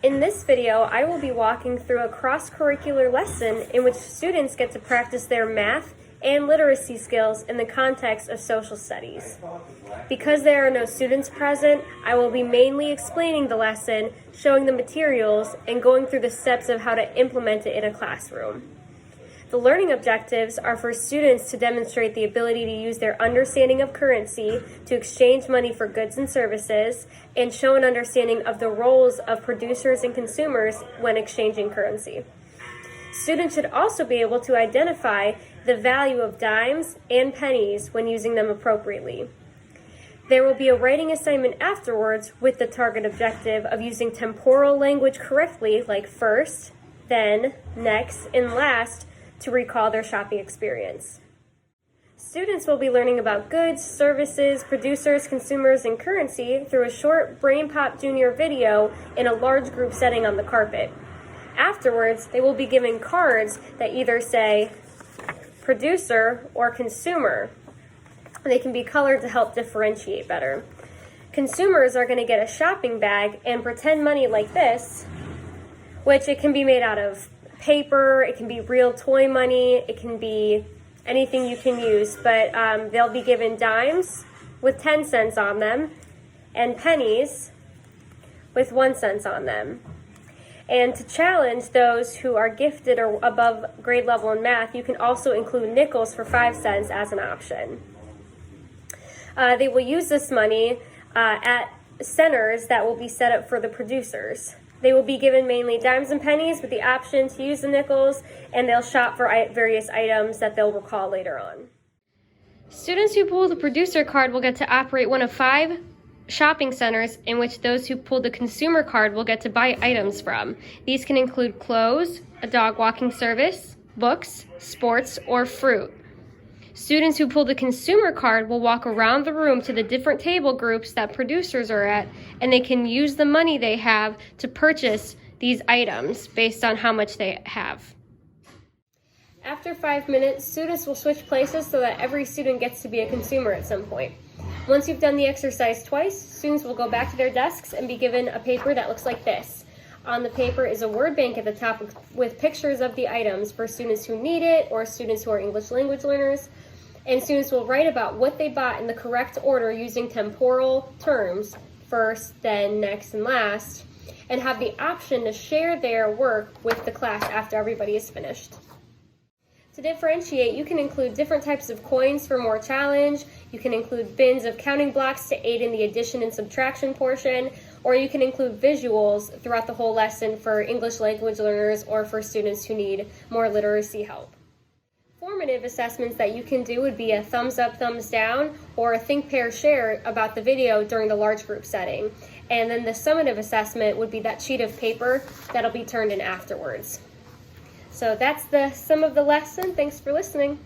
In this video, I will be walking through a cross-curricular lesson in which students get to practice their math and literacy skills in the context of social studies. Because there are no students present, I will be mainly explaining the lesson, showing the materials, and going through the steps of how to implement it in a classroom. The learning objectives are for students to demonstrate the ability to use their understanding of currency to exchange money for goods and services, and show an understanding of the roles of producers and consumers when exchanging currency. Students should also be able to identify the value of dimes and pennies when using them appropriately. There will be a writing assignment afterwards with the target objective of using temporal language correctly, like first, then, next, and last, to recall their shopping experience. Students will be learning about goods, services, producers, consumers, and currency through a short Brain Pop Junior video in a large group setting on the carpet. Afterwards, they will be given cards that either say producer or consumer. They can be colored to help differentiate better. Consumers are going to get a shopping bag and pretend money like this, which it can be made out of paper, it can be real toy money, it can be anything you can use, but they'll be given dimes with 10 cents on them and pennies with 1 cent on them. And to challenge those who are gifted or above grade level in math, you can also include nickels for 5 cents as an option. They will use this money at centers that will be set up for the producers. They will be given mainly dimes and pennies with the option to use the nickels, and they'll shop for various items that they'll recall later on. Students who pull the producer card will get to operate one of 5 shopping centers in which those who pull the consumer card will get to buy items from. These can include clothes, a dog walking service, books, sports, or fruit. Students who pull the consumer card will walk around the room to the different table groups that producers are at, and they can use the money they have to purchase these items based on how much they have. After 5 minutes, students will switch places so that every student gets to be a consumer at some point. Once you've done the exercise twice, students will go back to their desks and be given a paper that looks like this. On the paper is a word bank at the top with pictures of the items for students who need it or students who are English language learners. And students will write about what they bought in the correct order using temporal terms, first, then, next, and last, and have the option to share their work with the class after everybody is finished. To differentiate, you can include different types of coins for more challenge, you can include bins of counting blocks to aid in the addition and subtraction portion, or you can include visuals throughout the whole lesson for English language learners or for students who need more literacy help. Formative assessments that you can do would be a thumbs up, thumbs down, or a think, pair, share about the video during the large group setting. And then the summative assessment would be that sheet of paper that'll be turned in afterwards. So that's the sum of the lesson. Thanks for listening.